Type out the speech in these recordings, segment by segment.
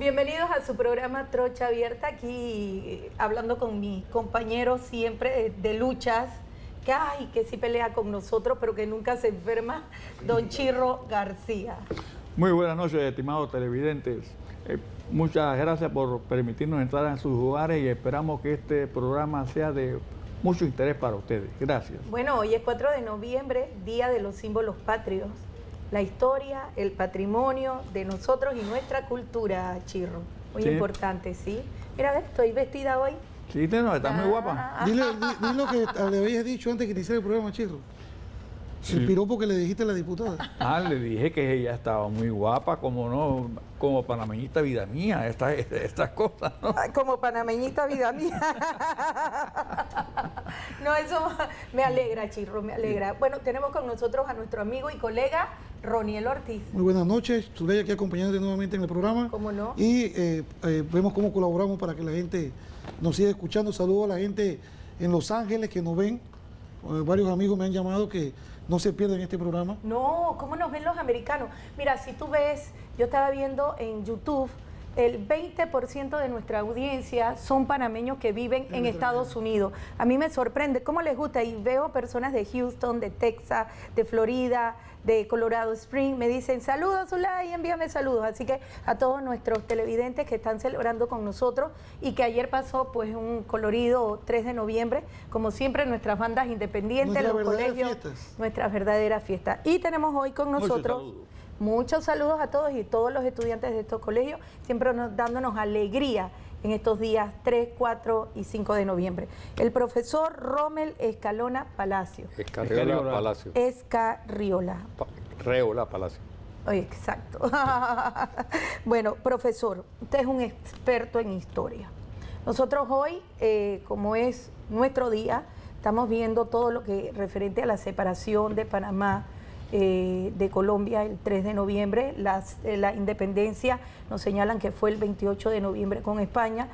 Bienvenidos a su programa Trocha Abierta, aquí hablando con mi compañero siempre de luchas, que sí pelea con nosotros, pero que nunca se enferma, don Chirro García. Muy buenas noches, estimados televidentes. Muchas gracias por permitirnos entrar en sus hogares y esperamos que este programa sea de mucho interés para ustedes. Gracias. Bueno, hoy es 4 de noviembre, Día de los Símbolos Patrios. La historia, el patrimonio de nosotros y nuestra cultura, Chirro. Muy importante, ¿sí? Mira, a ver, estoy vestida hoy. Sí, no, estás muy guapa. Dile lo que le habías dicho antes que iniciara el programa, Chirro. Sí. El piropo que le dijiste a la diputada. Le dije que ella estaba muy guapa, como no, como panameñita vida mía, estas cosas, ¿no? Como panameñita vida mía. No, eso me alegra, Chirro, me alegra. Bueno, tenemos con nosotros a nuestro amigo y colega Roniel Ortiz. Muy buenas noches, Zuley aquí acompañándote nuevamente en el programa. ¿Cómo no? Y vemos cómo colaboramos para que la gente nos siga escuchando. Saludos a la gente en Los Ángeles que nos ven. Varios amigos me han llamado que no se pierden este programa. No, ¿cómo nos ven los americanos? Mira, si tú ves, yo estaba viendo en YouTube, el 20% de nuestra audiencia son panameños que viven en Estados Unidos. A mí me sorprende cómo les gusta y veo personas de Houston, de Texas, de Florida, de Colorado Springs, me dicen saludos, Zulay, envíame saludos. Así que a todos nuestros televidentes que están celebrando con nosotros y que ayer pasó pues un colorido 3 de noviembre, como siempre nuestras bandas independientes, los colegios, nuestras verdaderas fiestas. Y tenemos hoy con nosotros muchos saludos a todos y todos los estudiantes de estos colegios, siempre dándonos alegría en estos días 3, 4 y 5 de noviembre. El profesor Rommel Escalona Palacio. Escarriola Palacio. Reola Palacio. Oye, exacto. Bueno, profesor, usted es un experto en historia. Nosotros hoy, como es nuestro día, estamos viendo todo lo que referente a la separación de Panamá de Colombia el 3 de noviembre, la independencia nos señalan que fue el 28 de noviembre con España,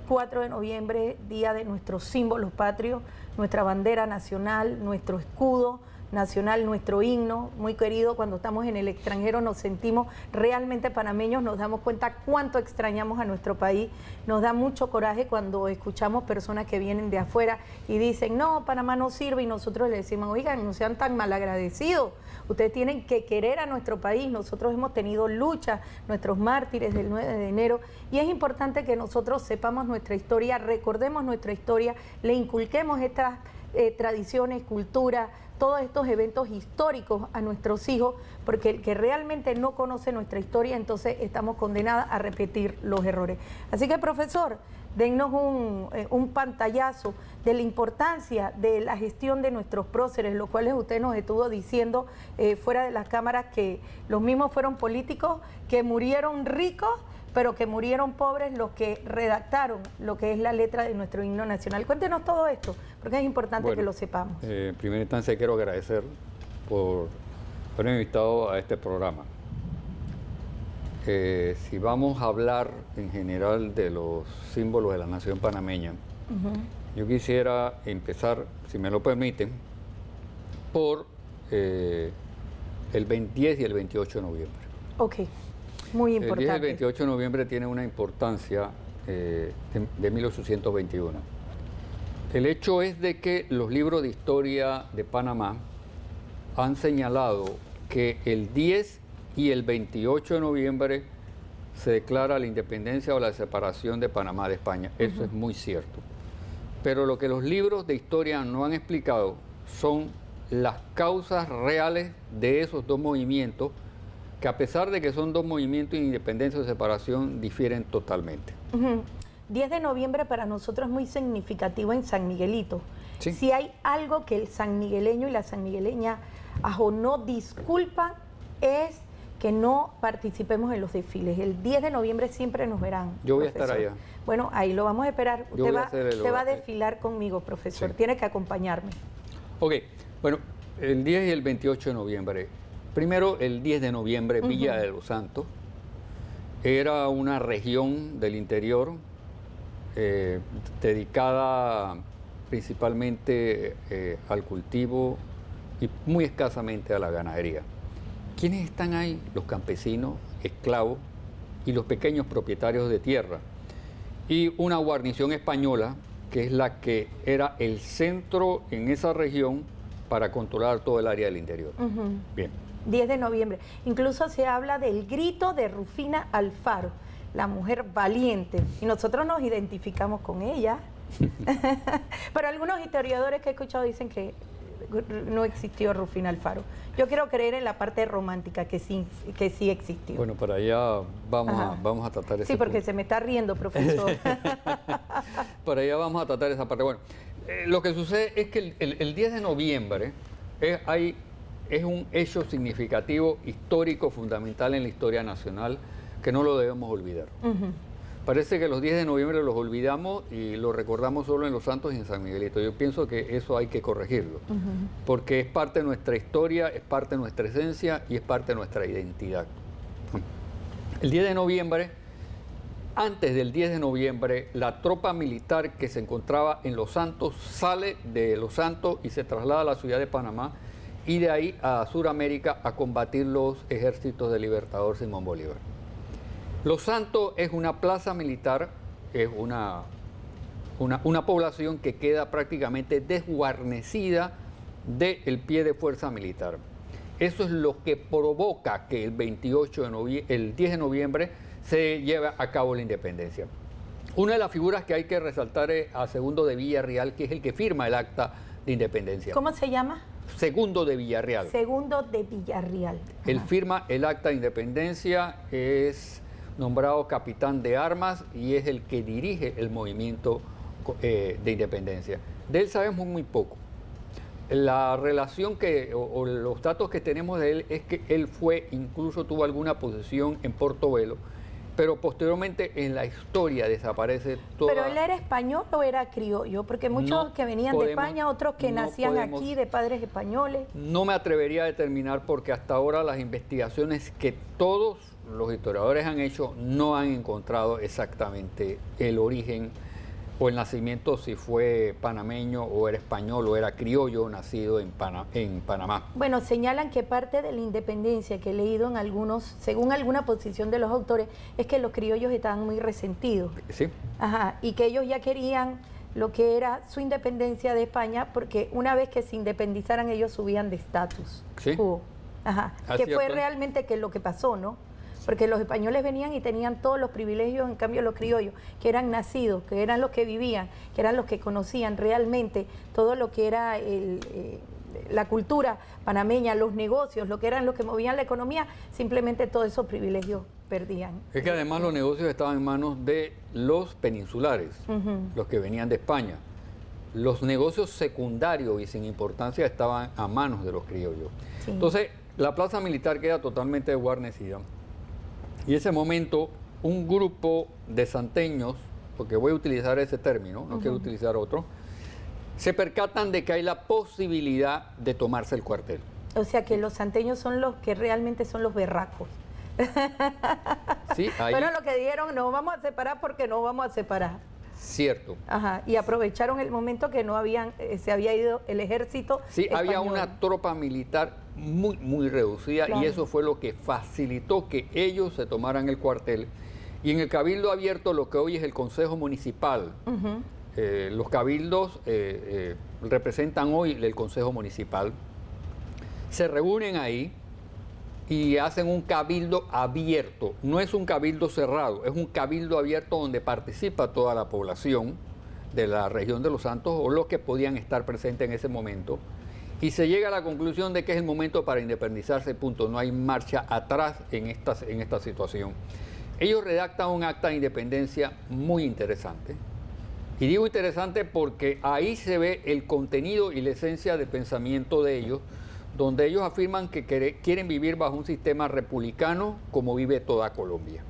4 de noviembre, día de nuestros símbolos patrios, nuestra bandera nacional, nuestro escudo nacional, nuestro himno, muy querido. Cuando estamos en el extranjero nos sentimos realmente panameños, nos damos cuenta cuánto extrañamos a nuestro país, nos da mucho coraje cuando escuchamos personas que vienen de afuera y dicen, no, Panamá no sirve, y nosotros le decimos, oigan, no sean tan malagradecidos, ustedes tienen que querer a nuestro país, nosotros hemos tenido lucha, nuestros mártires del 9 de enero, y es importante que nosotros sepamos nuestra historia, recordemos nuestra historia, le inculquemos estas tradiciones, cultura, todos estos eventos históricos a nuestros hijos, porque el que realmente no conoce nuestra historia, entonces estamos condenados a repetir los errores. Así que, profesor, dennos un pantallazo de la importancia de la gestión de nuestros próceres, los cuales usted nos estuvo diciendo fuera de las cámaras que los mismos fueron políticos que murieron ricos, pero que murieron pobres los que redactaron lo que es la letra de nuestro himno nacional. Cuéntenos todo esto, porque es importante que lo sepamos. En primera instancia quiero agradecer por haberme invitado a este programa. Si vamos a hablar en general de los símbolos de la nación panameña, yo quisiera empezar, si me lo permiten, por el 10 y el 28 de noviembre. Ok. Muy importante. El día del 28 de noviembre tiene una importancia de 1821. El hecho es de que los libros de historia de Panamá han señalado que el 10 y el 28 de noviembre se declara la independencia o la separación de Panamá de España. Eso es muy cierto. Pero lo que los libros de historia no han explicado son las causas reales de esos dos movimientos, que a pesar de que son dos movimientos de independencia o separación, difieren totalmente. 10 de noviembre para nosotros es muy significativo en San Miguelito. Sí. Si hay algo que el sanmigueleño y la sanmigueleña no disculpan, es que no participemos en los desfiles. El 10 de noviembre siempre nos verán. Yo voy profesor. a estar allá. Bueno, ahí lo vamos a esperar. Usted va a desfilar conmigo, profesor. Sí. Tiene que acompañarme. Ok, bueno, el 10 y el 28 de noviembre. Primero, el 10 de noviembre, Villa de los Santos era una región del interior dedicada principalmente al cultivo y muy escasamente a la ganadería. ¿Quiénes están ahí? Los campesinos, esclavos y los pequeños propietarios de tierra, y una guarnición española, que es la que era el centro en esa región para controlar todo el área del interior. Bien. 10 de noviembre. Incluso se habla del grito de Rufina Alfaro, la mujer valiente, y nosotros nos identificamos con ella. Pero algunos historiadores que he escuchado dicen que no existió Rufina Alfaro. Yo quiero creer en la parte romántica que sí existió. Bueno, para allá vamos a tratar ese Sí, porque punto. Se me está riendo, profesor. Para allá vamos a tratar esa parte. Bueno, lo que sucede es que el 10 de noviembre es un hecho significativo, histórico, fundamental en la historia nacional, que no lo debemos olvidar. Parece que los 10 de noviembre los olvidamos y los recordamos solo en Los Santos y en San Miguelito. Yo pienso que eso hay que corregirlo, porque es parte de nuestra historia, es parte de nuestra esencia y es parte de nuestra identidad. El 10 de noviembre, antes del 10 de noviembre, la tropa militar que se encontraba en Los Santos sale de Los Santos y se traslada a la ciudad de Panamá y de ahí a Sudamérica a combatir los ejércitos del Libertador Simón Bolívar. Los Santos es una plaza militar, es una población que queda prácticamente desguarnecida del pie de fuerza militar. Eso es lo que provoca que el 10 de noviembre se lleve a cabo la independencia. Una de las figuras que hay que resaltar es a Segundo de Villarreal, que es el que firma el acta de independencia. ¿Cómo se llama? Segundo de Villarreal. Segundo de Villarreal. Él firma el acta de independencia, es nombrado capitán de armas y es el que dirige el movimiento de independencia. De él sabemos muy poco. La relación o los datos que tenemos de él es que él incluso tuvo alguna posición en Portobelo, pero posteriormente en la historia desaparece toda... ¿Pero él era español o era criollo? Porque muchos que venían de España, otros que nacían aquí de padres españoles. No me atrevería a determinar porque hasta ahora las investigaciones que todos los historiadores han hecho no han encontrado exactamente el origen o el nacimiento, si fue panameño o era español o era criollo nacido en Panamá. Bueno, señalan que parte de la independencia que he leído en algunos, según alguna posición de los autores, es que los criollos estaban muy resentidos. Sí. Ajá, y que ellos ya querían lo que era su independencia de España, porque una vez que se independizaran ellos subían de estatus. Sí. Ajá, Así que fue es. realmente lo que pasó, ¿no? Porque los españoles venían y tenían todos los privilegios, en cambio los criollos, que eran nacidos, que eran los que vivían, que eran los que conocían realmente todo lo que era la cultura panameña, los negocios, lo que eran los que movían la economía, simplemente todos esos privilegios perdían. Es que además los negocios estaban en manos de los peninsulares, los que venían de España. Los negocios secundarios y sin importancia estaban a manos de los criollos. Sí. Entonces, la plaza militar queda totalmente desguarnecida. Y en ese momento, un grupo de santeños, porque voy a utilizar ese término, no quiero utilizar otro, se percatan de que hay la posibilidad de tomarse el cuartel. O sea que los santeños son los que realmente son los berracos. Sí, ahí, Pero lo que dijeron, no vamos a separar porque no vamos a separar. cierto. Ajá, y aprovecharon el momento que no se había ido el ejército Sí, había español. una tropa militar muy reducida Claro. y eso fue lo que facilitó que ellos se tomaran el cuartel. Y en el Cabildo Abierto, lo que hoy es el Consejo Municipal, los cabildos representan hoy el Consejo Municipal, se reúnen ahí y hacen un cabildo abierto. No es un cabildo cerrado, es un cabildo abierto donde participa toda la población de la región de Los Santos o los que podían estar presentes en ese momento. Y se llega a la conclusión de que es el momento para independizarse, punto. No hay marcha atrás en esta situación. Ellos redactan un acta de independencia muy interesante. Y digo interesante porque ahí se ve el contenido y la esencia del pensamiento de ellos, donde ellos afirman que quieren vivir bajo un sistema republicano como vive toda Colombia.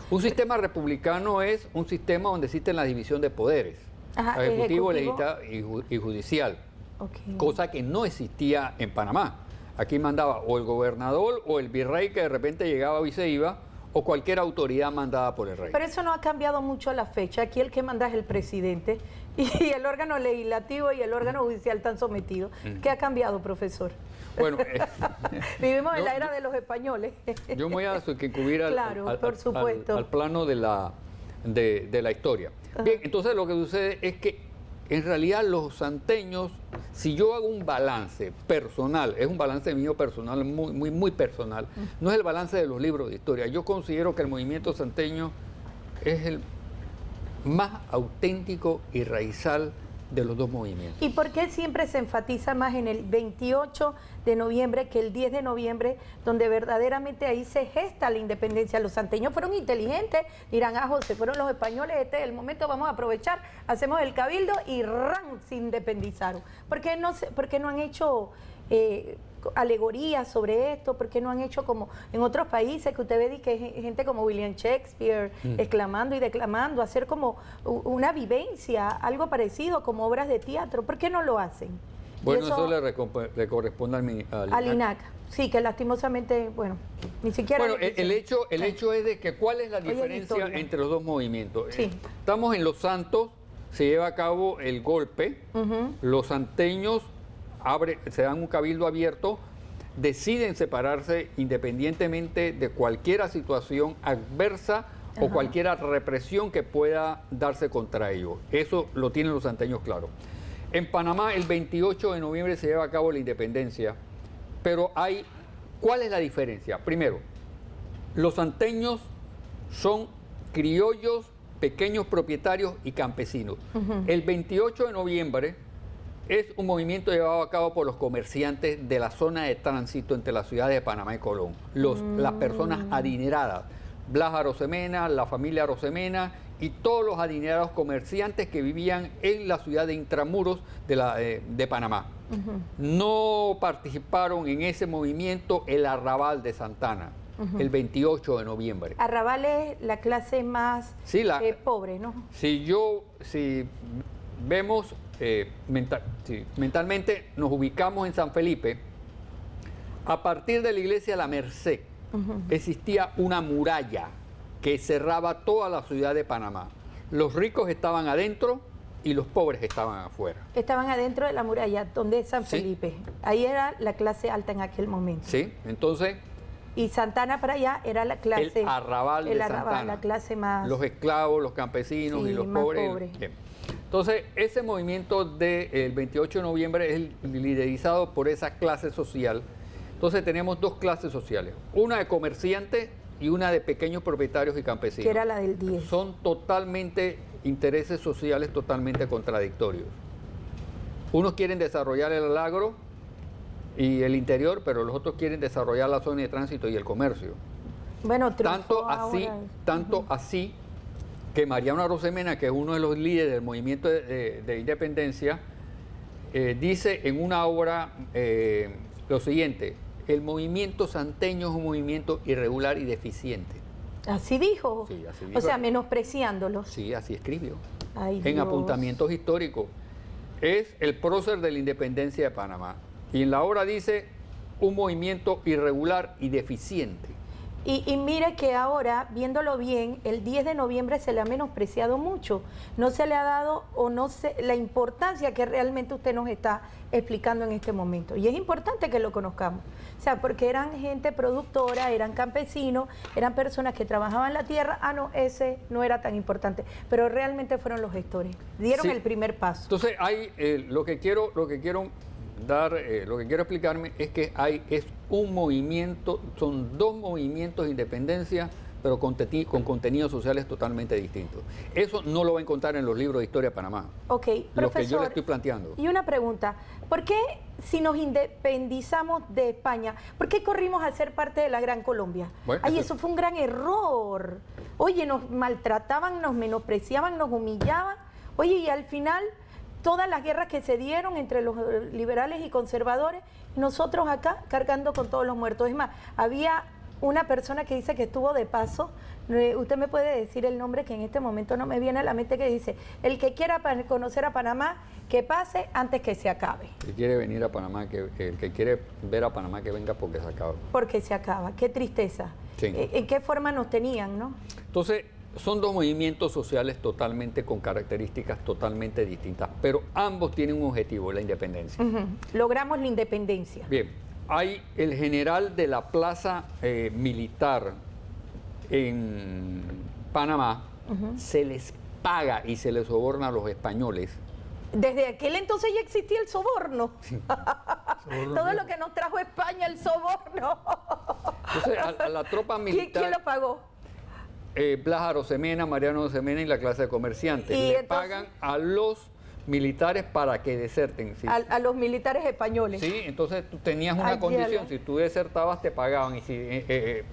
Un sistema republicano es un sistema donde existe la división de poderes, Ajá, ejecutivo, ejecutivo. legislativo y judicial, Okay. cosa que no existía en Panamá. Aquí mandaba o el gobernador o el virrey que de repente llegaba y se iba, o cualquier autoridad mandada por el rey. Pero eso no ha cambiado mucho la fecha. Aquí el que manda es el presidente y el órgano legislativo y el órgano judicial están sometidos. ¿Qué ha cambiado, profesor? Bueno, vivimos en la era de los españoles. Yo me voy a circunscribir por supuesto. al plano de la historia. Bien, entonces lo que sucede es que en realidad los santeños, si yo hago un balance personal, es un balance mío personal, muy personal, no es el balance de los libros de historia. Yo considero que el movimiento santeño es el más auténtico y raizal de los dos movimientos. ¿Y por qué siempre se enfatiza más en el 28 de noviembre que el 10 de noviembre, donde verdaderamente ahí se gesta la independencia? Los santeños fueron inteligentes, dirán, José, fueron los españoles, este es el momento, vamos a aprovechar, hacemos el cabildo y ¡ran! Se independizaron. ¿Por qué no han hecho alegorías sobre esto? ¿Por qué no han hecho como en otros países que usted ve que hay gente como William Shakespeare exclamando y declamando, hacer como una vivencia, algo parecido como obras de teatro? ¿Por qué no lo hacen? Bueno, eso le corresponde al INAC. Sí, que lastimosamente, bueno, ni siquiera... Bueno, el hecho es de que ¿cuál es la diferencia entre los dos movimientos? Sí. Estamos en Los Santos, se lleva a cabo el golpe, los santeños se dan un cabildo abierto, deciden separarse independientemente de cualquier situación adversa o cualquier represión que pueda darse contra ellos. Eso lo tienen los santeños claro. En Panamá el 28 de noviembre se lleva a cabo la independencia, pero ¿cuál es la diferencia? Primero, los santeños son criollos, pequeños propietarios y campesinos. El 28 de noviembre es un movimiento llevado a cabo por los comerciantes de la zona de tránsito entre las ciudades de Panamá y Colón. Las personas adineradas, Blas Arosemena, la familia Arosemena y todos los adinerados comerciantes que vivían en la ciudad de Intramuros de Panamá. No participaron en ese movimiento el Arrabal de Santana, el 28 de noviembre. Arrabal es la clase más pobre, ¿no? Si vemos... mentalmente nos ubicamos en San Felipe, a partir de la iglesia de la Merced existía una muralla que cerraba toda la ciudad de Panamá. Los ricos estaban adentro y los pobres estaban afuera. Estaban adentro de la muralla, donde es San Felipe. Ahí era la clase alta en aquel momento. Sí, entonces... Y Santana para allá era la clase... El arrabal de Santana. La clase más... Los esclavos, los campesinos y los pobres. Entonces, ese movimiento del 28 de noviembre es liderizado por esa clase social. Entonces, tenemos dos clases sociales. Una de comerciantes y una de pequeños propietarios y campesinos. Que era la del 10. Son totalmente intereses sociales totalmente contradictorios. Unos quieren desarrollar el agro y el interior, pero los otros quieren desarrollar la zona de tránsito y el comercio. Bueno, tanto así que Mariano Arosemena, que es uno de los líderes del movimiento de independencia, dice en una obra lo siguiente: el movimiento santeño es un movimiento irregular y deficiente. ¿Así dijo? Sí, así dijo. O sea, menospreciándolo. Sí, así escribió. Ay, en Dios. Apuntamientos históricos. Es el prócer de la independencia de Panamá. Y en la obra dice un movimiento irregular y deficiente. Y mire que ahora, viéndolo bien, el 10 de noviembre se le ha menospreciado mucho. No se le ha dado la importancia que realmente usted nos está explicando en este momento. Y es importante que lo conozcamos. O sea, porque eran gente productora, eran campesinos, eran personas que trabajaban la tierra. Ah, no, ese no era tan importante. Pero realmente fueron los gestores. Dieron el primer paso. Entonces, lo que quiero explicarme es que es un movimiento, son dos movimientos de independencia, pero con contenidos sociales totalmente distintos. Eso no lo va a encontrar en los libros de historia de Panamá. Ok, profesor. Lo que yo le estoy planteando. Y una pregunta, ¿por qué si nos independizamos de España, por qué corrimos a ser parte de la Gran Colombia? Bueno, eso fue un gran error. Oye, nos maltrataban, nos menospreciaban, nos humillaban. Oye, y al final... todas las guerras que se dieron entre los liberales y conservadores, nosotros acá cargando con todos los muertos. Es más, había una persona que dice que estuvo de paso. Usted me puede decir el nombre que en este momento no me viene a la mente, que dice, el que quiera conocer a Panamá, que pase antes que se acabe. El que quiere venir a Panamá, el que quiere ver a Panamá, que venga porque se acaba. Porque se acaba. Qué tristeza. Sí. ¿En qué forma nos tenían, no? Entonces, son dos movimientos sociales totalmente con características totalmente distintas, pero ambos tienen un objetivo, la independencia. Logramos la independencia. Bien, hay el general de la plaza militar en Panamá, se les paga y se les soborna a los españoles. Desde aquel entonces ya existía el soborno. Todo lo que nos trajo España, el soborno. Entonces, a la tropa militar... ¿Quién lo pagó? Blas Arosemena, Mariano Arosemena y la clase de comerciantes. Y le entonces, pagan a los militares para que deserten. ¿Sí? A los militares españoles. Sí, entonces tú tenías una Ay, condición, ya. si tú desertabas te pagaban y si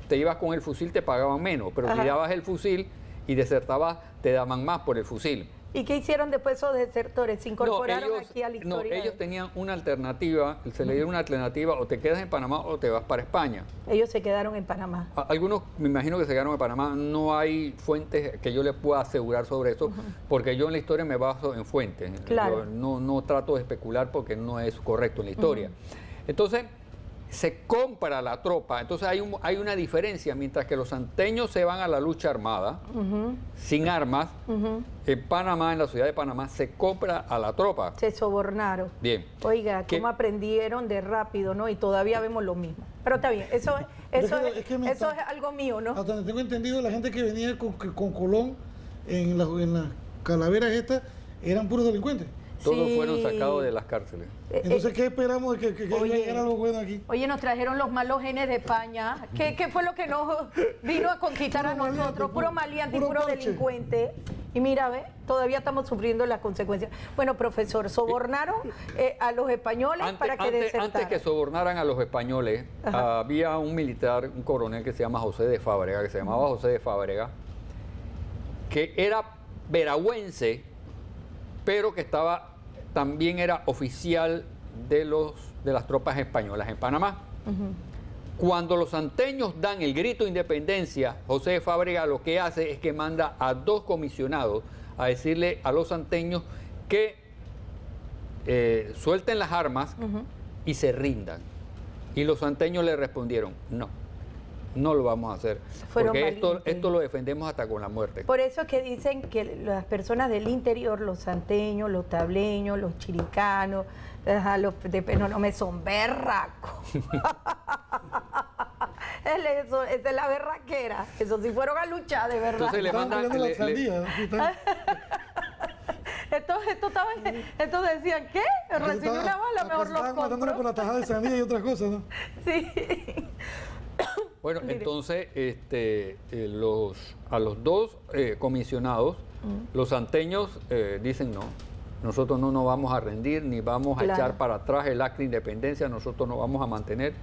te ibas con el fusil te pagaban menos, pero si dabas el fusil y desertabas te daban más por el fusil. ¿Y qué hicieron después esos desertores? ¿Se incorporaron aquí a la historia? No, ellos tenían una alternativa, se le dieron una alternativa, o te quedas en Panamá o te vas para España. Ellos se quedaron en Panamá. Algunos me imagino que se quedaron en Panamá, no hay fuentes que yo les pueda asegurar sobre eso, porque yo en la historia me baso en fuentes. Claro. Yo no trato de especular porque no es correcto en la historia. Entonces, se compra la tropa, entonces hay una diferencia, mientras que los santeños se van a la lucha armada, sin armas, en Panamá, en la ciudad de Panamá, se compra a la tropa. Se sobornaron. Bien. Oiga, cómo aprendieron de rápido, ¿no? Y todavía vemos lo mismo. Pero está bien, eso es algo mío, ¿no? Hasta donde tengo entendido, la gente que venía con Colón en las calaveras estas eran puros delincuentes. Todos Sí. fueron sacados de las cárceles. Entonces, ¿qué esperamos de que llegara algo bueno aquí? Oye, nos trajeron los malos genes de España. ¿Qué fue lo que nos vino a conquistar a nosotros? Puro maleante y puro parche. delincuente. Y mira, ve, todavía estamos sufriendo las consecuencias. Bueno, profesor, sobornaron a los españoles para que desertaran. Antes que sobornaran a los españoles, había un militar, un coronel que se llama José de Fábrega, que se llamaba José de Fábrega, que era veragüense, pero que también era oficial de las tropas españolas en Panamá. Cuando los santeños dan el grito de independencia, José de Fábrega lo que hace es que manda a 2 comisionados a decirle a los santeños que suelten las armas y se rindan. Y los santeños le respondieron, no lo vamos a hacer, Fueron porque valientes. esto lo defendemos hasta con la muerte. Por eso es que dicen que las personas del interior, los santeños, los tableños, los chiricanos, los de Penonomé son berracos. Esa es la berraquera. Eso sí fueron a luchar, de verdad. Entonces le Estaban mandan... peleando la sandía, ¿no? Estos decían, ¿qué? Recibí una bala, mejor los Estaban matándole con compro. la tajada de sandía y otras cosas, ¿no? Sí. Bueno, Mire. entonces a los 2 comisionados, los santeños dicen no, nosotros no nos vamos a rendir ni vamos a Claro. echar para atrás el acta de independencia, nosotros nos vamos a mantener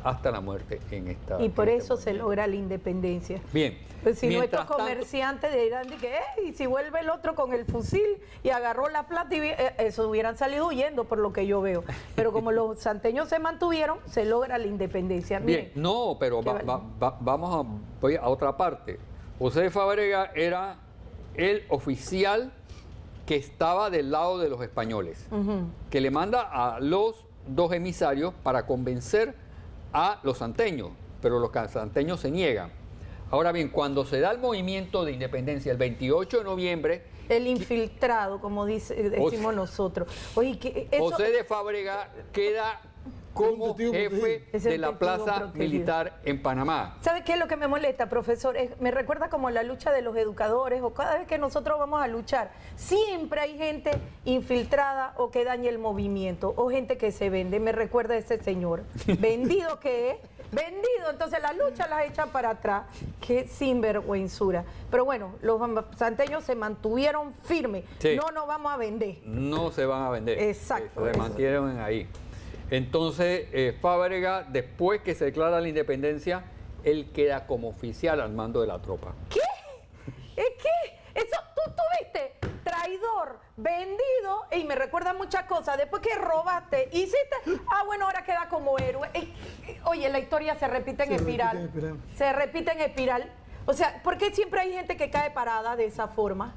hasta la muerte en esta... Y por en este eso se movimiento. logra la independencia. Bien. Pues si Mientras nuestros tanto- comerciantes dirán de que, y si vuelve el otro con el fusil y agarró la plata, eso hubieran salido huyendo por lo que yo veo. Pero como los santeños se mantuvieron, se logra la independencia. Bien, Miren, no, pero Qué voy a otra parte. José de Fábrega era el oficial que estaba del lado de los españoles, que le manda a los 2 emisarios para convencer a los santeños, pero los santeños se niegan. Ahora bien, cuando se da el movimiento de independencia el 28 de noviembre, el infiltrado, como decimos nosotros. Oye, que eso, José de Fábrega queda como Un testigo jefe protegido. Es el de la testigo plaza protegido. militar en Panamá. ¿Sabe qué es lo que me molesta, profesor? Me recuerda como la lucha de los educadores, o cada vez que nosotros vamos a luchar, siempre hay gente infiltrada o que daña el movimiento, o gente que se vende. Me recuerda a ese señor. Vendido que es, vendido. Entonces la lucha las echan para atrás. Qué sinvergüenzura. Pero bueno, los santeños se mantuvieron firmes. Sí. No nos vamos a vender. No se van a vender. Exacto, Se eso. mantuvieron ahí. Entonces, Fábrega, después que se declara la independencia, él queda como oficial al mando de la tropa. ¿Qué? ¿Es qué? Eso tú viste, traidor, vendido, y me recuerda muchas cosas. Después que robaste, hiciste, bueno, ahora queda como héroe. Oye, la historia se repite en espiral. Se repite en espiral. O sea, ¿por qué siempre hay gente que cae parada de esa forma?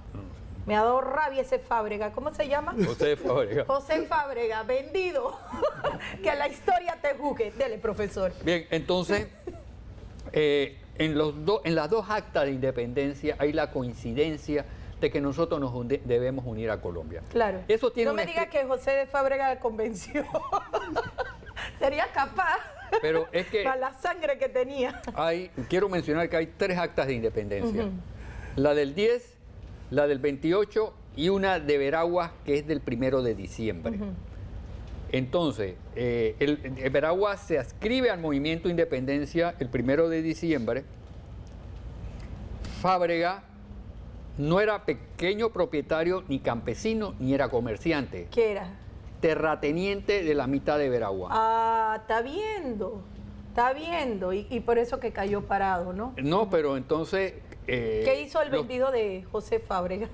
Me ha dado rabia ese Fábrega. ¿Cómo se llama? José Fábrega. José Fábrega, vendido. Que la historia te juzgue. Dele, profesor. Bien, entonces, en las dos actas de independencia hay la coincidencia de que nosotros nos debemos unir a Colombia. Claro. Eso tiene no me diga que José de Fábrega convenció. Sería capaz. Pero es que para la sangre que tenía. Quiero mencionar que hay 3 actas de independencia. La del 10, la del 28 y una de Veraguas que es del 1 de diciembre. Entonces, el Veraguas se adscribe al movimiento de independencia el 1 de diciembre. Fábrega no era pequeño propietario ni campesino ni era comerciante. ¿Qué era? Terrateniente de la mitad de Veragua. Ah, está viendo. Y por eso que cayó parado, ¿no? No, pero entonces... ¿Qué hizo el vendido de José Fábrega?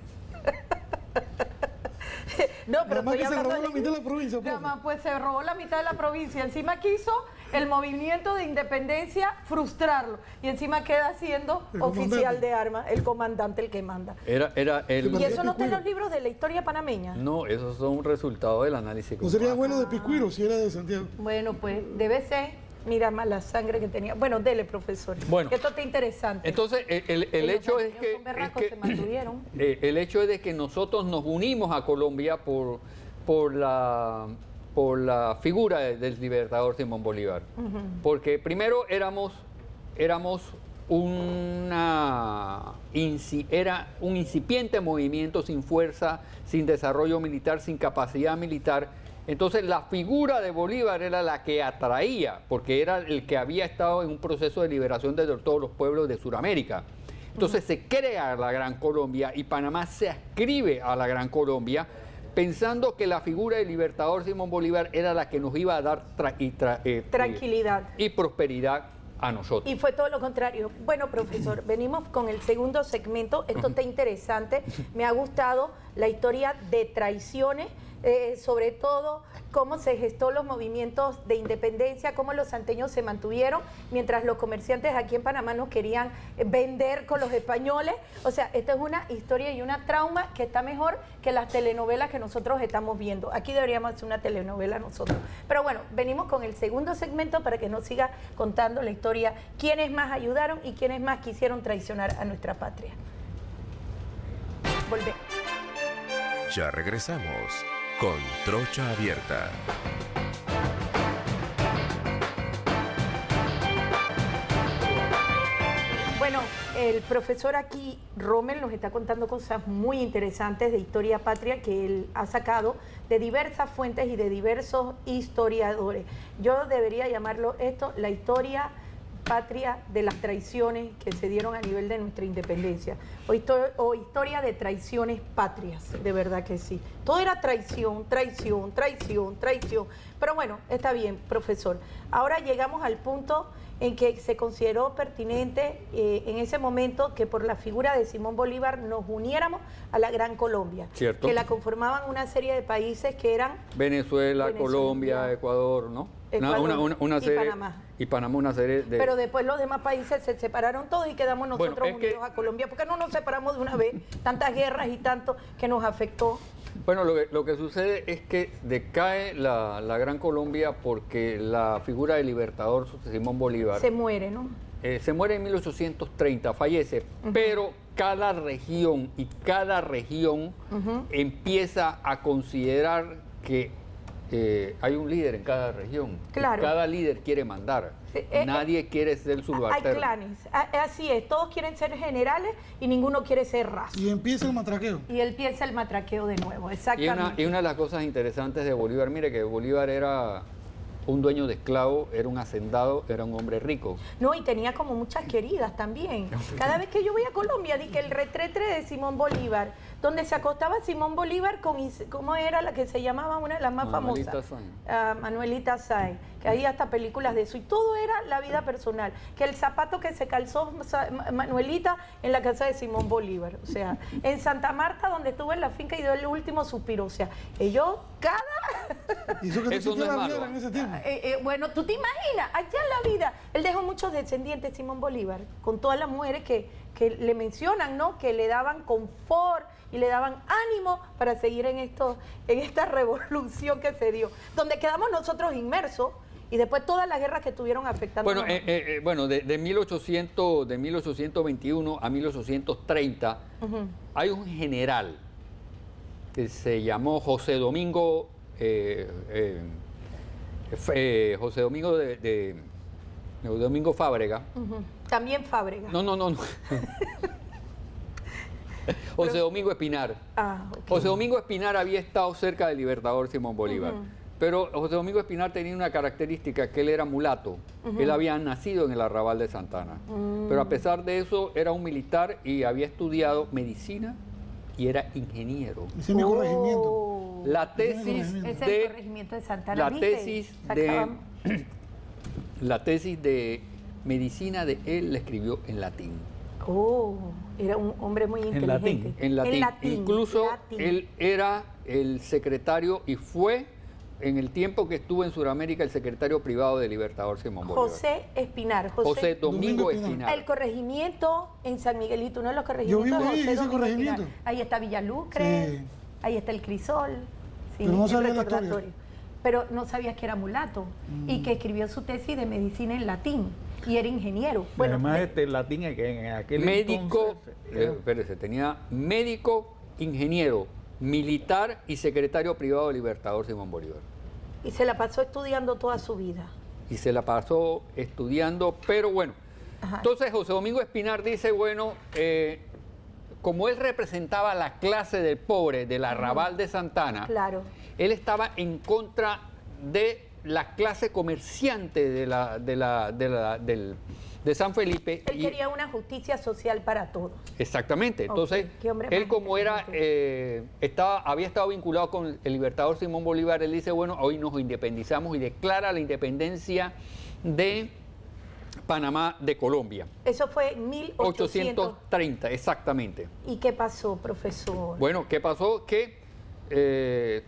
No, pero estoy hablando se robó la mitad de la provincia. Pues se robó la mitad de la provincia. Encima quiso el movimiento de independencia frustrarlo. Y encima queda siendo oficial de armas, el comandante, el que manda. ¿Y eso no está en los libros de la historia panameña? No, esos son un resultado del análisis. No sería bueno de Picuiro si era de Santiago. Bueno, pues debe ser. Mira más la sangre que tenía. Bueno, dele, profesor. Bueno, que esto está interesante. Entonces, el hecho es que... se mantuvieron. El hecho es de que nosotros nos unimos a Colombia por la figura del libertador Simón Bolívar. Porque primero éramos un incipiente movimiento sin fuerza, sin desarrollo militar, sin capacidad militar. Entonces la figura de Bolívar era la que atraía, porque era el que había estado en un proceso de liberación de todos los pueblos de Sudamérica. Entonces se crea la Gran Colombia y Panamá se adscribe a la Gran Colombia, pensando que la figura del libertador Simón Bolívar era la que nos iba a dar tranquilidad y prosperidad a nosotros. Y fue todo lo contrario. Bueno, profesor, venimos con el segundo segmento. Esto está interesante. Me ha gustado la historia de traiciones, sobre todo cómo se gestó los movimientos de independencia, cómo los santeños se mantuvieron, mientras los comerciantes aquí en Panamá nos querían vender con los españoles. O sea, esta es una historia y una trauma que está mejor que las telenovelas que nosotros estamos viendo. Aquí deberíamos hacer una telenovela nosotros. Pero bueno, venimos con el segundo segmento para que nos siga contando la historia, quiénes más ayudaron y quiénes más quisieron traicionar a nuestra patria. Volvemos. Ya regresamos con Trocha Abierta. Bueno, el profesor aquí, Rommel, nos está contando cosas muy interesantes de historia patria que él ha sacado de diversas fuentes y de diversos historiadores. Yo debería llamarlo esto la historia patria de las traiciones que se dieron a nivel de nuestra independencia, o historia de traiciones patrias, de verdad que sí. Todo era traición. Pero bueno, está bien, profesor. Ahora llegamos al punto en que se consideró pertinente en ese momento que por la figura de Simón Bolívar nos uniéramos a la Gran Colombia, ¿cierto? Que la conformaban una serie de países que eran Venezuela, Colombia, Ecuador, ¿no? Una serie, Panamá. Y Panamá una serie de... Pero después los demás países se separaron todos y quedamos nosotros unidos a Colombia. ¿Por qué no nos separamos de una vez? Tantas guerras y tanto que nos afectó. Bueno, lo que sucede es que decae la Gran Colombia porque la figura del libertador Simón Bolívar... Se muere, ¿no? Se muere en 1830, fallece, pero cada región empieza a considerar que hay un líder en cada región. Claro. Cada líder quiere mandar. Nadie quiere ser subalterno. Hay clanes. Así es. Todos quieren ser generales y ninguno quiere ser raso. Y empieza el matraqueo. Y empieza el matraqueo de nuevo. Exactamente. Y una de las cosas interesantes de Bolívar, mire que Bolívar era un dueño de esclavos, era un hacendado, era un hombre rico. No, y tenía como muchas queridas también. Cada vez que yo voy a Colombia, dije el retrete de Simón Bolívar, donde se acostaba Simón Bolívar con, ¿cómo era la que se llamaba una de las más famosas? Manuelita Sáenz, que había hasta películas de eso. Y todo era la vida personal. Que el zapato que se calzó Manuelita en la casa de Simón Bolívar. O sea, en Santa Marta, donde estuvo en la finca y dio el último suspiro. O sea, ellos cada... Y eso que Eso no es la malo. viera en ese tiempo. Bueno, tú te imaginas, allá en la vida, él dejó muchos descendientes, Simón Bolívar, con todas las mujeres que le mencionan, ¿no? Que le daban confort y le daban ánimo para seguir en esta revolución que se dio, donde quedamos nosotros inmersos y después todas las guerras que estuvieron afectando. Bueno, de 1821 a 1830 hay un general que se llamó José Domingo Domingo Fábrega. También Fábrega. No. José Domingo Espinar. Ok. José Domingo Espinar había estado cerca del libertador Simón Bolívar. Pero José Domingo Espinar tenía una característica, que él era mulato. Él había nacido en el Arrabal de Santana. Pero a pesar de eso, era un militar y había estudiado medicina y era ingeniero. Ese es mi corregimiento. La tesis Ese es el de... corregimiento de Santana. La ¿viste? tesis Sacaban- la tesis de medicina de él la escribió en latín. Era un hombre muy inteligente. latín. En latín. Incluso latín. él era el secretario y fue, en el tiempo que estuvo en Sudamérica, el secretario privado del libertador Simón Bolívar. José Espinar. José Domingo Domingo Espinar. El corregimiento en San Miguelito, uno de los corregimientos Yo vivo de ahí, José ese Domingo corregimiento. Espinar. Ahí está Villalucre, Sí. ahí está el Crisol. Sí, Pero no el sabía la recordatorio. historia. Pero no sabías que era mulato y que escribió su tesis de medicina en latín y era ingeniero. Bueno, además, de- el latín es que en aquel Médico, entonces, espérese, tenía médico, ingeniero, militar y secretario privado del libertador Simón Bolívar. y se la pasó estudiando toda su vida. Y se la pasó estudiando, pero bueno. Ajá. Entonces José Domingo Espinar dice, bueno, como él representaba la clase del pobre del Arrabal de Santana, Claro. él estaba en contra de la clase comerciante de San Felipe. Él quería una justicia social para todos. Exactamente. Entonces, Ok, qué hombre él más como era, inteligente. había estado vinculado con el libertador Simón Bolívar, él dice, bueno, hoy nos independizamos y declara la independencia de Panamá de Colombia. Eso fue en 1800. 830, exactamente. ¿Y qué pasó, profesor? Bueno, ¿qué pasó? Que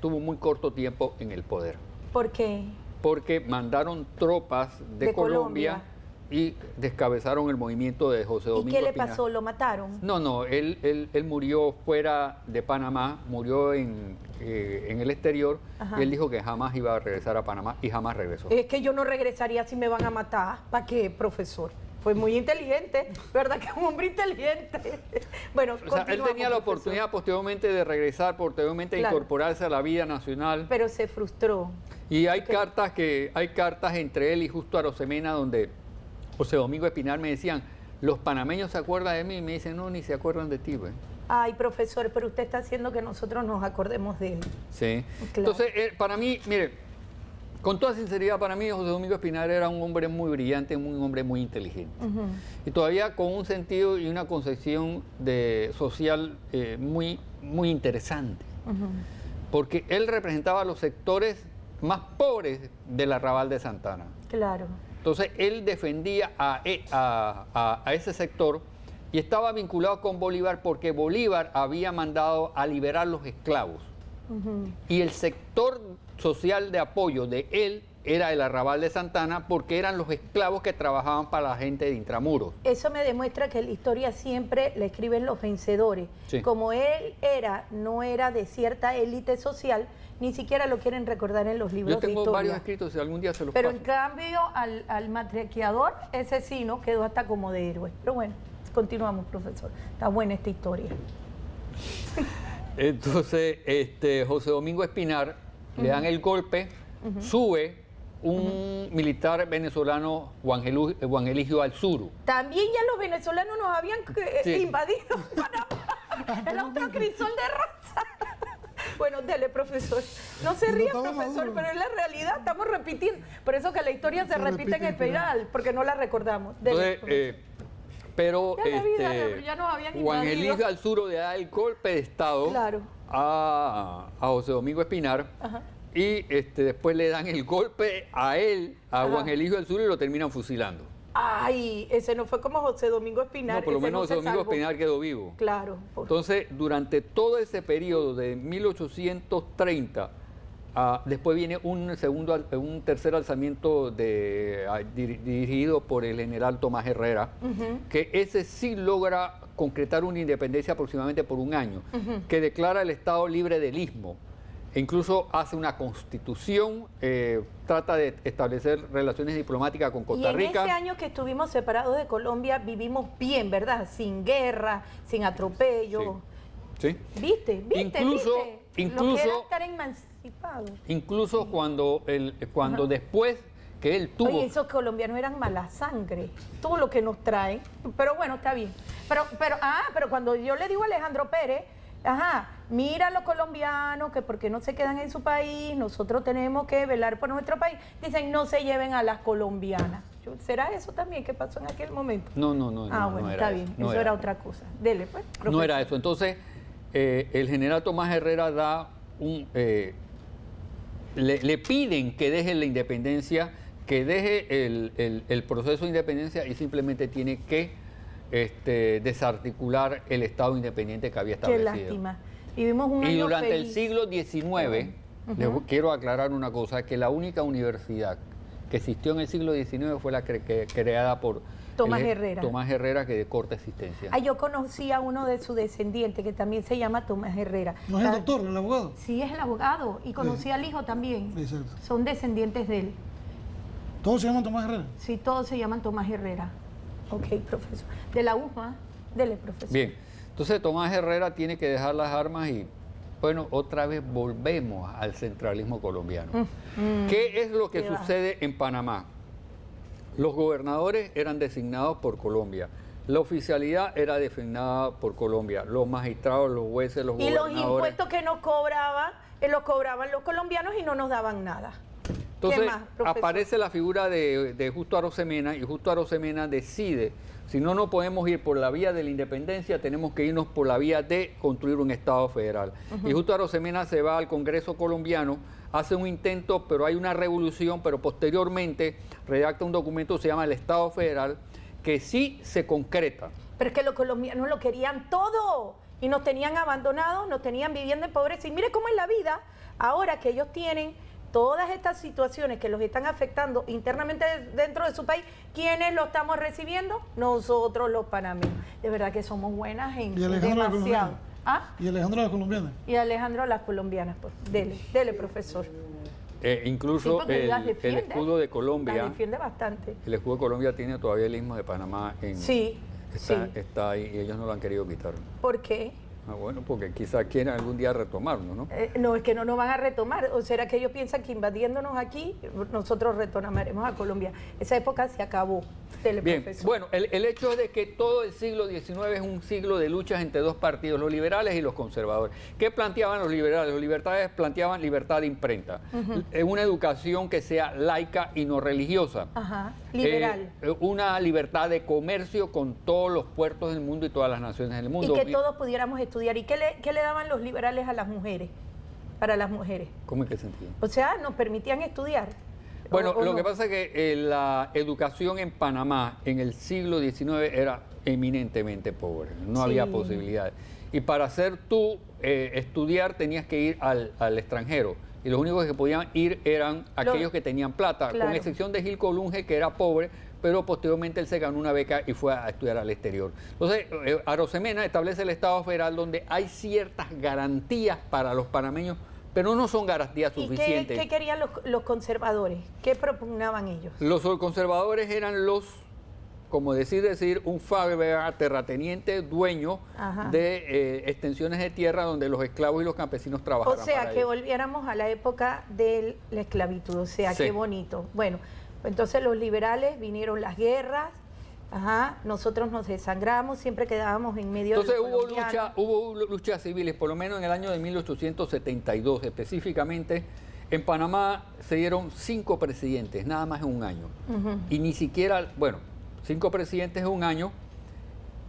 tuvo muy corto tiempo en el poder, ¿Por qué? porque mandaron tropas de De Colombia y descabezaron el movimiento de José ¿Y Domingo qué le Espinar. pasó? ¿Lo mataron? No, él murió fuera de Panamá, murió en el exterior, Ajá. y él dijo que jamás iba a regresar a Panamá y jamás regresó. Es que yo no regresaría si me van a matar. ¿Para qué, profesor? Fue muy inteligente, ¿verdad? Que es un hombre inteligente. Bueno, O sea, él continuamos, tenía la profesor. oportunidad posteriormente de regresar, posteriormente de Claro. incorporarse a la vida nacional. Pero se frustró. Y hay cartas entre él y Justo Arosemena donde José Domingo Espinar me decían, los panameños se acuerdan de mí, y me dicen, no, ni se acuerdan de ti, güey. Ay, profesor, pero usted está haciendo que nosotros nos acordemos de él. Sí. Claro. Entonces, para mí, mire, con toda sinceridad, para mí José Domingo Espinar era un hombre muy brillante, un hombre muy inteligente. Y todavía con un sentido y una concepción social muy, muy interesante. Porque él representaba a los sectores más pobres del Arrabal de Santana. Claro. Entonces, él defendía a ese sector y estaba vinculado con Bolívar porque Bolívar había mandado a liberar los esclavos. Y el sector social de apoyo de él era el Arrabal de Santana porque eran los esclavos que trabajaban para la gente de Intramuros. Eso me demuestra que la historia siempre la escriben los vencedores. Sí. Como él no era de cierta élite social, ni siquiera lo quieren recordar en los libros Yo de tengo historia. varios escritos, si algún día se los Pero paso. en cambio, al matraqueador, ese sí, ¿no? Quedó hasta como de héroe. Pero bueno, continuamos, profesor. Está buena esta historia. Entonces, José Domingo Espinar le dan el golpe, sube un militar venezolano, Juan Eligio Alzuru. También ya los venezolanos nos habían Sí. invadido Panamá. El otro crisol de raza. Bueno, dele, profesor. No se No ríe, estaba profesor, maduro. pero es la realidad. Estamos repitiendo. Por eso que la historia se repite en espiral, porque no la recordamos. Dele, Entonces, pero Ya la vida, ya nos habían Juan invadido. Eligio Alzuru le da el golpe de Estado Claro. a José Domingo Espinar. Ajá. Y después le dan el golpe a él, a Ajá. Juan Eligio Alzuru, y lo terminan fusilando. Ay, ese no fue como José Domingo Espinar. No, por lo ese menos no José se Domingo salvó. Espinar quedó vivo. Claro. Entonces, durante todo ese periodo de 1830 después viene un tercer alzamiento dirigido por el general Tomás Herrera, que ese sí logra concretar una independencia aproximadamente por un año, que declara el Estado libre del Istmo. E incluso hace una constitución, trata de establecer relaciones diplomáticas con Costa Rica. Y en ese año que estuvimos separados de Colombia vivimos bien, ¿verdad? Sin guerra, sin atropello. Sí. ¿Viste? Incluso Lo que era estar emancipado. Incluso cuando después que él tuvo... Oye, esos colombianos eran mala sangre, todo lo que nos traen. Pero bueno, está bien. Pero cuando yo le digo a Alejandro Pérez, mira a los colombianos que porque no se quedan en su país, nosotros tenemos que velar por nuestro país. Dicen, no se lleven a las colombianas. ¿Será eso también que pasó en aquel momento? No. Bueno, no está era bien, eso, eso era otra cosa. Dele, pues. Profesor. No era eso. Entonces, el general Tomás Herrera da le piden que deje la independencia, que deje el proceso de independencia y simplemente tiene que desarticular el Estado independiente que había establecido. Qué lástima. Vivimos un año Y durante feliz. el siglo XIX, les quiero aclarar una cosa, que la única universidad que existió en el siglo XIX fue la creada por Tomás Herrera. Tomás Herrera, que de corta existencia. Yo conocí a uno de sus descendientes que también se llama Tomás Herrera. ¿No es el doctor, el abogado? Sí, es el abogado. Y conocí al hijo también. Exacto. Son descendientes de él. ¿Todos se llaman Tomás Herrera? Sí, todos se llaman Tomás Herrera. Ok, profesor. De la UMA, dele, profesor. Bien, entonces Tomás Herrera tiene que dejar las armas y, bueno, otra vez volvemos al centralismo colombiano. ¿Qué es lo que sucede en Panamá? Los gobernadores eran designados por Colombia. La oficialidad era designada por Colombia. Los magistrados, los jueces, los gobernadores. Y los impuestos que nos cobraban, los cobraban los colombianos y no nos daban nada. Entonces, ¿Qué más, profesor? aparece la figura de Justo Arosemena, y Justo Arosemena decide, si no podemos ir por la vía de la independencia, tenemos que irnos por la vía de construir un Estado federal. Y Justo Arosemena se va al Congreso colombiano, hace un intento, pero hay una revolución, pero posteriormente redacta un documento que se llama el Estado Federal, que sí se concreta. Pero es que los colombianos lo querían todo y nos tenían abandonados, nos tenían viviendo en pobreza. Y mire cómo es la vida ahora que ellos tienen todas estas situaciones que los están afectando internamente dentro de su país. ¿Quiénes lo estamos recibiendo? Nosotros los panameños. De verdad que somos buenas en demasiado. ¿Y Alejandro a las colombianas? Y Alejandro a las colombianas. Pues. Dele, profesor. Incluso Sí, el escudo de Colombia. Las defiende bastante. El escudo de Colombia tiene todavía el istmo de Panamá está ahí y ellos no lo han querido quitar. ¿Por qué? Bueno, porque quizás quieran algún día retomarlo, ¿no? No, es que no nos van a retomar. ¿O será que ellos piensan que invadiéndonos aquí, nosotros retomaremos a Colombia? Esa época se acabó. Bien, bueno, el hecho es de que todo el siglo XIX es un siglo de luchas entre dos partidos, los liberales y los conservadores. ¿Qué planteaban los liberales? Los liberales planteaban libertad de imprenta, una educación que sea laica y no religiosa. Liberal. Una libertad de comercio con todos los puertos del mundo y todas las naciones del mundo. Y que todos pudiéramos estudiar. ¿Y qué le daban los liberales a las mujeres? Para las mujeres. ¿Cómo en qué sentido? O sea, nos permitían estudiar. Bueno, lo que pasa es que la educación en Panamá en el siglo XIX era eminentemente pobre, no había posibilidades. Y para hacer tú estudiar tenías que ir al extranjero. Y los únicos que podían ir eran aquellos que tenían plata, con excepción de Gil Colunge, que era pobre, pero posteriormente él se ganó una beca y fue a estudiar al exterior. Entonces, Arosemena establece el Estado federal donde hay ciertas garantías para los panameños, pero no son garantías suficientes. ¿Y qué querían los conservadores? ¿Qué propugnaban ellos? Los conservadores eran como decir, un terrateniente dueño de extensiones de tierra donde los esclavos y los campesinos trabajaban. O sea, que volviéramos a la época de la esclavitud. O sea, qué bonito. Bueno, entonces los liberales vinieron las guerras. Nosotros nos desangramos, siempre quedábamos en medio de los colombianos. Hubo luchas civiles, por lo menos en el año de 1872 específicamente. En Panamá se dieron 5 presidentes, nada más en un año. Y ni siquiera, 5 presidentes en un año,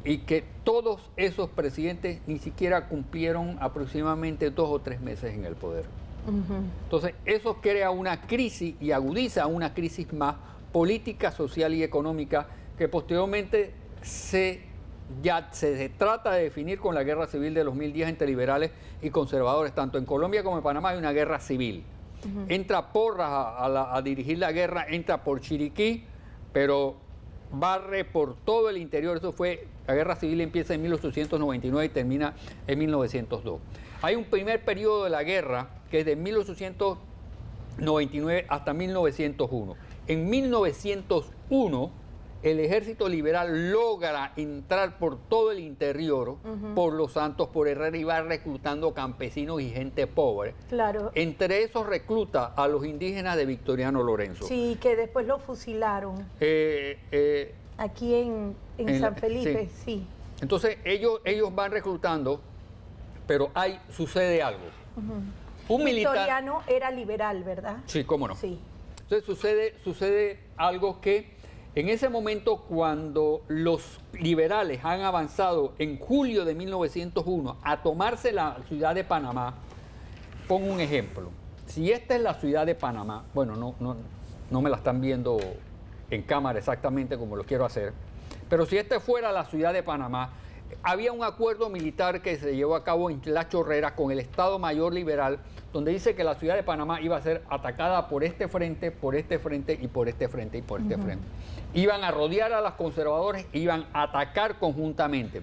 y que todos esos presidentes ni siquiera cumplieron aproximadamente 2 o 3 meses en el poder. Entonces, eso crea una crisis y agudiza una crisis más política, social y económica que posteriormente se trata de definir con la guerra civil de los 2010 entre liberales y conservadores. Tanto en Colombia como en Panamá hay una guerra civil. entra Porras a dirigir la guerra, entra por Chiriquí, pero barre por todo el interior. Eso fue, la guerra civil empieza en 1899 y termina en 1902. Hay un primer periodo de la guerra que es de 1899 hasta 1901. En 1901 el ejército liberal logra entrar por todo el interior, por Los Santos, por Herrera, y va reclutando campesinos y gente pobre. Claro. Entre esos recluta a los indígenas de Victoriano Lorenzo. Sí, que después lo fusilaron. Aquí en San Felipe, sí. Entonces ellos van reclutando, pero sucede algo. Un militar... Victoriano era liberal, ¿verdad? Sí, cómo no. Sí. Entonces sucede algo que en ese momento, cuando los liberales han avanzado en julio de 1901 a tomarse la ciudad de Panamá, pongo un ejemplo. Si esta es la ciudad de Panamá, bueno, no me la están viendo en cámara exactamente como lo quiero hacer, pero si esta fuera la ciudad de Panamá, había un acuerdo militar que se llevó a cabo en La Chorrera con el Estado Mayor Liberal, donde dice que la ciudad de Panamá iba a ser atacada por este frente y por este frente y por este frente. Iban a rodear a los conservadores, iban a atacar conjuntamente.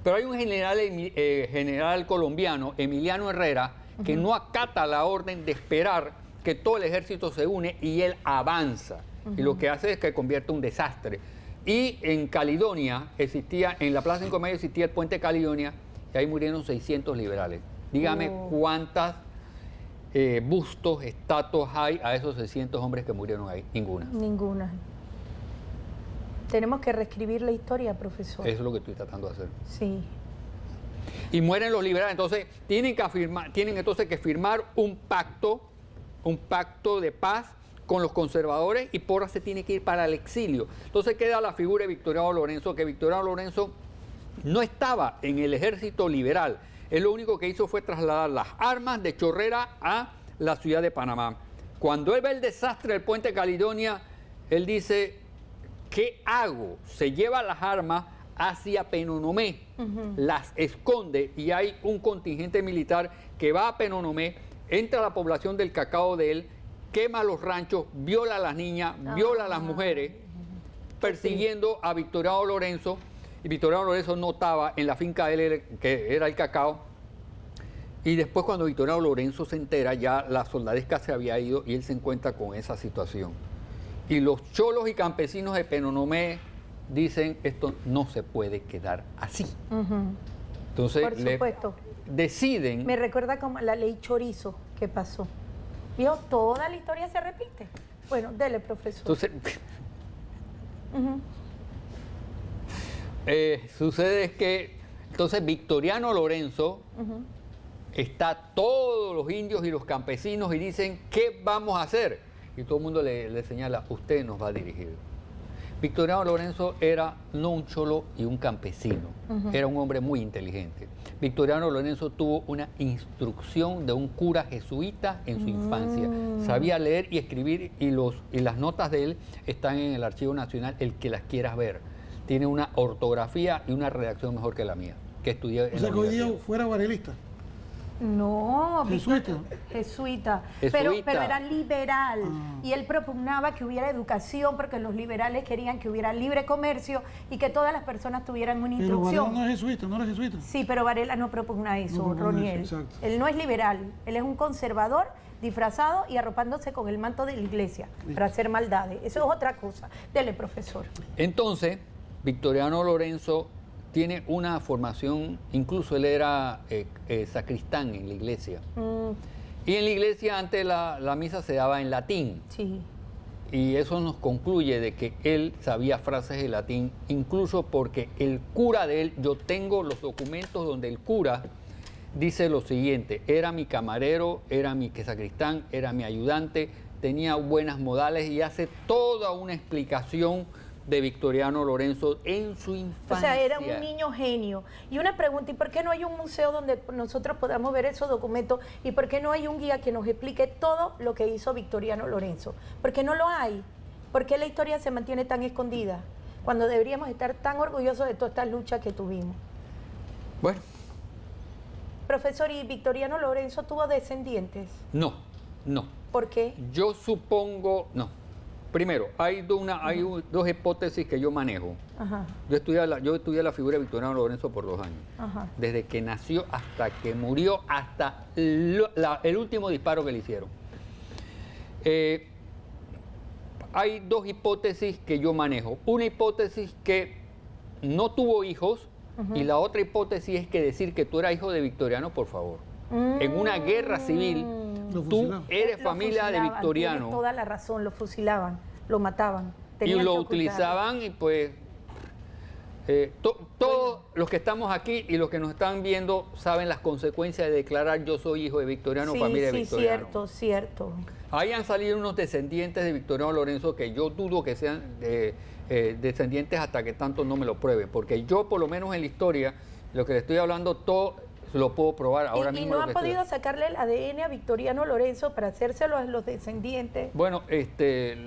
Pero hay un general colombiano, Emiliano Herrera, que no acata la orden de esperar que todo el ejército se une y él avanza. Y lo que hace es que convierte un desastre. Y en Caledonia en la Plaza 5 de Mayo existía el puente Caledonia, y ahí murieron 600 liberales. Dígame cuántas bustos, estatuas hay a esos 600 hombres que murieron ahí. Ninguna. Ninguna. Tenemos que reescribir la historia, profesor. Eso es lo que estoy tratando de hacer. Sí. Y mueren los liberales. Entonces tienen entonces que firmar un pacto de paz con los conservadores, y Porras se tiene que ir para el exilio. Entonces queda la figura de Victoriano Lorenzo, que Victoriano Lorenzo no estaba en el ejército liberal. Él lo único que hizo fue trasladar las armas de Chorrera a la ciudad de Panamá. Cuando él ve el desastre del puente Caledonia, él dice, ¿qué hago? Se lleva las armas hacia Penonomé, las esconde, y hay un contingente militar que va a Penonomé, entra a la población del Cacao de él, quema los ranchos, viola a las niñas, viola a las mujeres, persiguiendo a Victoriano Lorenzo. Y Victoriano Lorenzo no estaba en la finca de él, que era el Cacao. Y después, cuando Victoriano Lorenzo se entera, ya la soldadesca se había ido y él se encuentra con esa situación. Y los cholos y campesinos de Penonomé dicen, esto no se puede quedar así. Entonces, por supuesto, deciden... Me recuerda como la ley Chorizo que pasó. ¿Vio? Toda la historia se repite. Bueno, dele, profesor. Entonces, sucede que entonces Victoriano Lorenzo está todos los indios y los campesinos y dicen, ¿qué vamos a hacer? Y todo el mundo le señala, usted nos va a dirigir. Victoriano Lorenzo era no un cholo y un campesino, era un hombre muy inteligente. Victoriano Lorenzo tuvo una instrucción de un cura jesuita en su infancia. Sabía leer y escribir, y las notas de él están en el Archivo Nacional, el que las quieras ver. Tiene una ortografía y una redacción mejor que la mía, que estudié en la universidad. O sea, que hoy día fuera varelista. No, jesuita. Jesuita. Pero era liberal. Y él propugnaba que hubiera educación, porque los liberales querían que hubiera libre comercio y que todas las personas tuvieran una instrucción. Pero Varela no es jesuita, no era jesuita. Sí, pero Varela no propugna eso, no Roniel. eso, exacto. Él no es liberal, él es un conservador disfrazado y arropándose con el manto de la iglesia para hacer maldades. Eso es otra cosa. Dele, profesor. Entonces, Victoriano Lorenzo tiene una formación, incluso él era sacristán en la iglesia. Y en la iglesia antes la misa se daba en latín. Sí. Y eso nos concluye de que él sabía frases de latín, incluso porque el cura de él, yo tengo los documentos donde el cura dice lo siguiente: era mi camarero, era mi sacristán, era mi ayudante, tenía buenas modales, y hace toda una explicación de Victoriano Lorenzo en su infancia. O sea, era un niño genio. Y una pregunta, ¿y por qué no hay un museo donde nosotros podamos ver esos documentos? ¿Y por qué no hay un guía que nos explique todo lo que hizo Victoriano Lorenzo? ¿Por qué no lo hay? ¿Por qué la historia se mantiene tan escondida? Cuando deberíamos estar tan orgullosos de todas estas luchas que tuvimos. Bueno. Profesor, ¿y Victoriano Lorenzo tuvo descendientes? No. No. ¿Por qué? Yo supongo, no. Primero, hay dos hipótesis que yo manejo. Ajá, Yo estudié la figura de Victoriano Lorenzo por 2 años. ajá. Desde que nació hasta que murió, hasta el último disparo que le hicieron. Hay dos hipótesis que yo manejo. Una hipótesis que no tuvo hijos y la otra hipótesis es que decir que tú eras hijo de Victoriano, por favor. En una guerra civil, Lo tú fusilaban. eres Lo familia de fusilaban, Victoriano. tienes toda la razón, lo fusilaban, lo mataban. Y tenían lo que ocultarlo. utilizaban y pues todos los que estamos aquí y los que nos están viendo saben las consecuencias de declarar yo soy hijo de Victoriano, Sí, familia de sí, Victoriano. cierto, cierto. Ahí han salido unos descendientes de Victoriano Lorenzo que yo dudo que sean descendientes hasta que tanto no me lo prueben, porque yo por lo menos en la historia, lo que le estoy hablando, todo lo puedo probar ahora Y mismo. no lo han que estoy- podido sacarle el ADN a Victoriano Lorenzo para hacérselo a los descendientes. Bueno,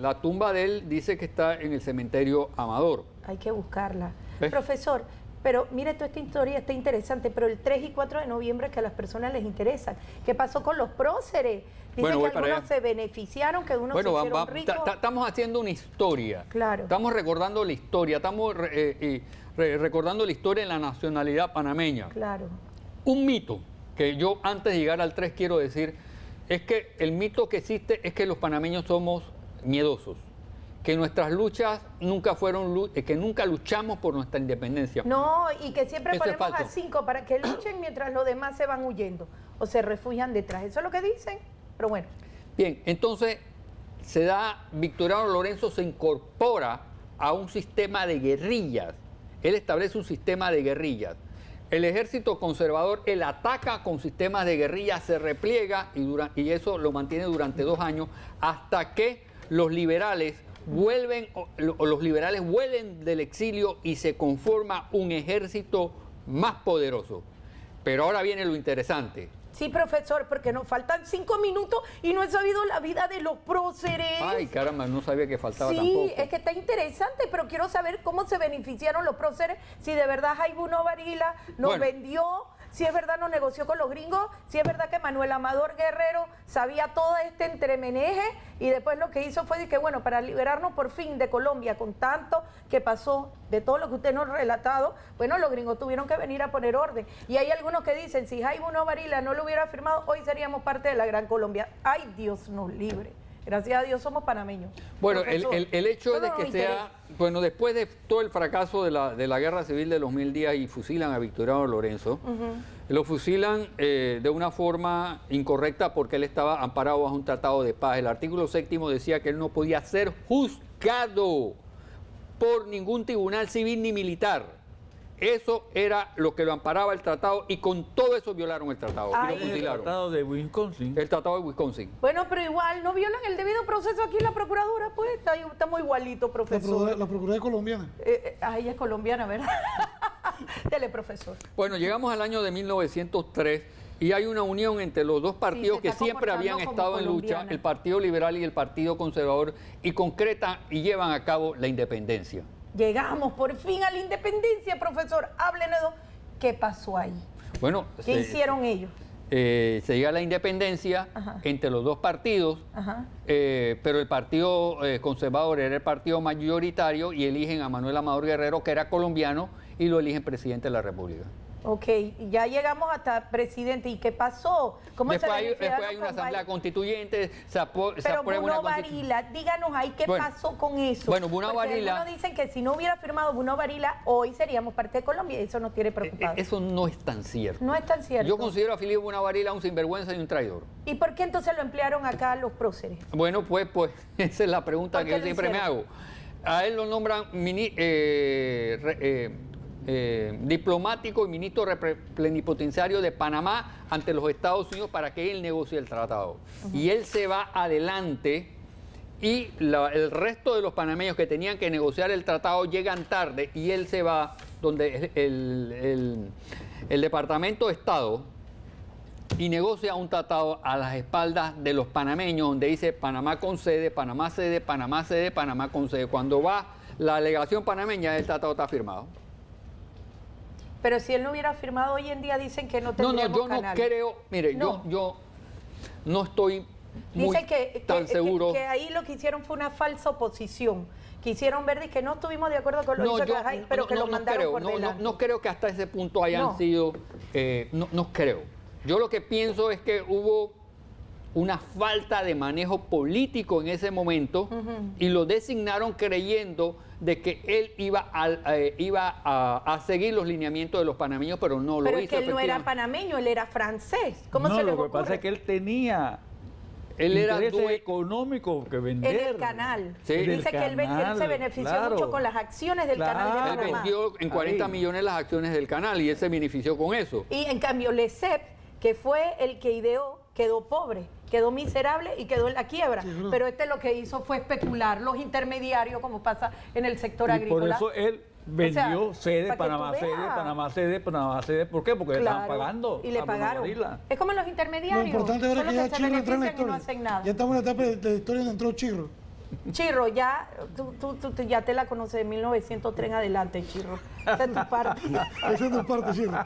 la tumba de él dice que está en el cementerio Amador. Hay que buscarla. ¿Ves? Profesor, pero mire, toda esta historia está interesante, pero el 3 y 4 de noviembre que a las personas les interesan. ¿Qué pasó con los próceres? Dicen Bueno, voy que para algunos allá. se beneficiaron, que unos Bueno, se hicieron ricos. estamos haciendo una historia. Claro. Estamos recordando la historia, estamos recordando la historia de la nacionalidad panameña. Claro. Un mito que yo antes de llegar al 3 quiero decir es que el mito que existe es que los panameños somos miedosos, que nuestras luchas nunca fueron, que nunca luchamos por nuestra independencia. No, y que siempre Eso es ponemos a falso. 5 para que luchen mientras los demás se van huyendo o se refugian detrás. Eso es lo que dicen, pero bueno. Bien, entonces Victoriano Lorenzo se incorpora a un sistema de guerrillas. Él establece un sistema de guerrillas. El ejército conservador, él ataca con sistemas de guerrillas, se repliega y eso lo mantiene durante 2 años hasta que los liberales vuelven del exilio y se conforma un ejército más poderoso. Pero ahora viene lo interesante. Sí, profesor, porque nos faltan 5 minutos y no he sabido la vida de los próceres. Ay, caramba, no sabía que faltaba Sí, tampoco. es que está interesante, pero quiero saber cómo se beneficiaron los próceres, si de verdad Jaibuno Varila nos Bueno. vendió, si es verdad nos negoció con los gringos, si es verdad que Manuel Amador Guerrero sabía todo este entremeneje y después lo que hizo fue que, bueno, para liberarnos por fin de Colombia con tanto que pasó, de todo lo que usted nos ha relatado, bueno, los gringos tuvieron que venir a poner orden. Y hay algunos que dicen, si Jaibuno Varila no lo hubiera firmado, hoy seríamos parte de la Gran Colombia. Ay, Dios nos libre. Gracias a Dios somos panameños. Bueno, Profesor, el hecho eso de no que nos sea, interesa. bueno, después de todo el fracaso de la guerra civil de los 1000 días y fusilan a Victoriano Lorenzo, lo fusilan de una forma incorrecta porque él estaba amparado bajo un tratado de paz. El artículo 7º decía que él no podía ser juzgado por ningún tribunal civil ni militar. Eso era lo que lo amparaba el tratado y con todo eso violaron el tratado y Ay. lo El fusilaron. tratado de Wisconsin. El tratado de Wisconsin. Bueno, pero igual no violan el debido proceso aquí en la Procuradora, pues estamos igualito, profesor. La Procuraduría colombiana. Ella es colombiana, ¿verdad? Dele, profesor. Bueno, llegamos al año de 1903 y hay una unión entre los dos partidos se que está siempre habían comportando como estado en lucha, colombiana. el Partido Liberal y el Partido Conservador, y concretan y llevan a cabo la independencia. Llegamos por fin a la independencia, profesor. Háblenos, ¿qué pasó ahí? Bueno, ¿Qué hicieron ellos? se llega a la independencia Ajá. entre los dos partidos, Ajá. pero el Partido Conservador era el partido mayoritario y eligen a Manuel Amador Guerrero, que era colombiano, y lo eligen presidente de la República. Ok, ya llegamos hasta presidente. ¿Y qué pasó? ¿Cómo Después se hay beneficiaron una con asamblea Valle? constituyente, se aprueba Pero una Bruno constitución. Varila, díganos ahí qué Bueno, pasó con eso. bueno, Bruno Porque Varila- algunos dicen que si no hubiera firmado Bruno Varila, hoy seríamos parte de Colombia y eso nos tiene preocupados. Eso no es tan cierto. No es tan cierto. Yo considero a Filipe Varila un sinvergüenza y un traidor. ¿Y por qué entonces lo emplearon acá los próceres? Bueno, pues esa es la pregunta ¿Por que qué yo lo siempre me hago. hicieron? A él lo nombran diplomático y ministro plenipotenciario de Panamá ante los Estados Unidos para que él negocie el tratado. Y él se va adelante y el resto de los panameños que tenían que negociar el tratado llegan tarde y él se va donde el Departamento de Estado y negocia un tratado a las espaldas de los panameños donde dice Panamá concede, Panamá cede, Panamá cede, Panamá concede. Cuando va la delegación panameña, el tratado está firmado. Pero si él no hubiera firmado hoy en día dicen que no No, tendríamos yo no canales. creo, mire, No. yo no estoy Dice tan seguros. que ahí lo que hicieron fue una falsa oposición. Quisieron ver de que no estuvimos de acuerdo con lo que hizo Cajay, pero que lo mandaron por delante. No creo que hasta ese punto hayan No. sido, no creo. Yo lo que pienso es que hubo una falta de manejo político en ese momento y lo designaron creyendo de que él iba a seguir los lineamientos de los panameños, pero no lo hizo. Pero es que él no era efectivamente. panameño, él era francés. ¿Cómo No, se les lo que ocurre? pasa es que él tenía Él era intereses due- económicos que vender. En el canal. Sí. Dice que él canal, se benefició claro. mucho con las acciones del canal de Claro. Él Panamá. vendió en 40 Ahí. millones las acciones del canal y él se benefició con eso. Y en cambio, Lesep, que fue el que ideó, quedó pobre, quedó miserable y quedó en la quiebra. Sí, ¿verdad? Pero lo que hizo fue especular los intermediarios, como pasa en el sector Y agrícola. por eso él vendió sede, para que Panamá tú sede, veas. Panamá sede, Panamá sede. ¿Por qué? Porque le estaban Claro, pagando. y le a Bruno pagaron. Varela. Es como los Lo intermediarios. importante ahora son es que los ya se Chirro entró en la benefician y no historia. hacen nada. Ya estamos en la etapa de la historia donde entró Chirro. Chirro, ya, tú ya te la conoces de 1903 en adelante, Chirro. Esa es tu parte. Esa es tu parte, Chirro.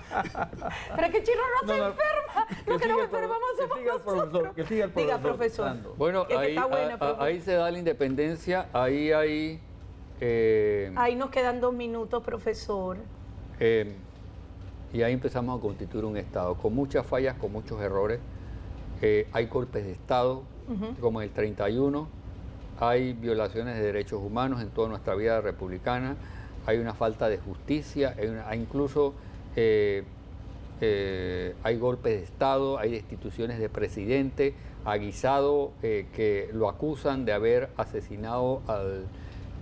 Pero es que Chirro no se No, enferma. que Los que nos siga el enfermamos que somos siga el profesor, nosotros. que siga el Diga, profesor, profesor. Fernando. Bueno, Es que ahí, está buena, profesor. ahí se da la independencia, ahí hay... Ahí nos quedan 2 minutos, profesor. Y ahí empezamos a constituir un Estado, con muchas fallas, con muchos errores. Hay golpes de Estado, como en el 31, hay violaciones de derechos humanos en toda nuestra vida republicana, hay una falta de justicia, hay incluso hay golpes de Estado, hay destituciones de presidente, a Guisado que lo acusan de haber asesinado al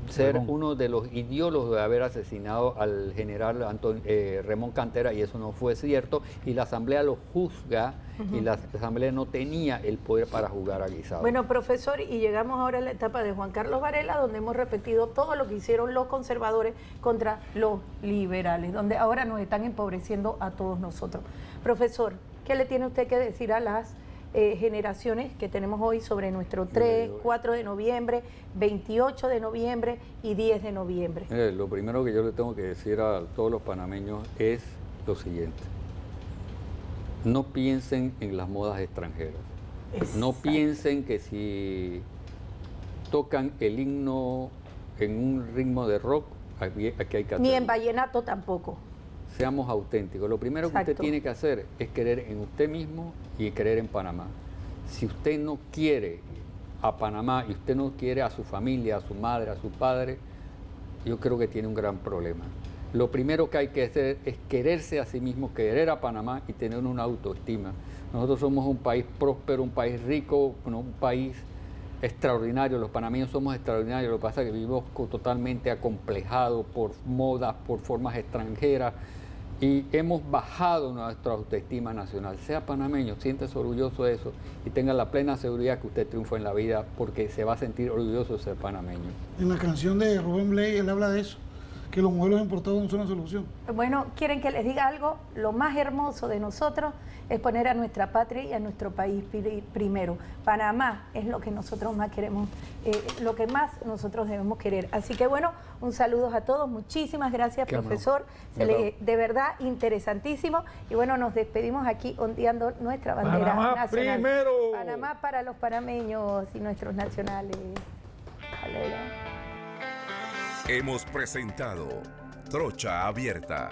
ser Ramón. uno de los ideólogos de haber asesinado al general Ramón Cantera, y eso no fue cierto, y la Asamblea lo juzga, y la Asamblea no tenía el poder para juzgar a Guisado. Bueno, profesor, y llegamos ahora a la etapa de Juan Carlos Varela, donde hemos repetido todo lo que hicieron los conservadores contra los liberales, donde ahora nos están empobreciendo a todos nosotros. Profesor, ¿qué le tiene usted que decir a las generaciones que tenemos hoy sobre nuestro 3, 4 de noviembre, 28 de noviembre y 10 de noviembre? Mire, lo primero que yo le tengo que decir a todos los panameños es lo siguiente: no piensen en las modas extranjeras. No Exacto. piensen que si tocan el himno en un ritmo de rock, aquí hay que Ni en hacerlo. vallenato tampoco. Seamos auténticos. Lo primero que usted Exacto. tiene que hacer es creer en usted mismo y creer en Panamá. Si usted no quiere a Panamá y usted no quiere a su familia, a su madre, a su padre, yo creo que tiene un gran problema. Lo primero que hay que hacer es quererse a sí mismo, querer a Panamá y tener una autoestima. Nosotros somos un país próspero, un país rico, un país extraordinario. Los panameños somos extraordinarios. Lo que pasa es que vivimos totalmente acomplejados por modas, por formas extranjeras, y hemos bajado nuestra autoestima nacional. Sea panameño, siéntese orgulloso de eso y tenga la plena seguridad que usted triunfa en la vida, porque se va a sentir orgulloso de ser panameño. En la canción de Rubén Blades, él habla de eso, que los modelos importados no son la solución. Bueno, ¿quieren que les diga algo? Lo más hermoso de nosotros es poner a nuestra patria y a nuestro país primero. Panamá es lo que nosotros más queremos, lo que más nosotros debemos querer. Así que bueno, un saludo a todos. Muchísimas gracias, Qué profesor. De verdad, interesantísimo. Y bueno, nos despedimos aquí ondeando nuestra bandera Panamá nacional. primero. Panamá para los panameños y nuestros nacionales. Aleluya. Hemos presentado Trocha Abierta.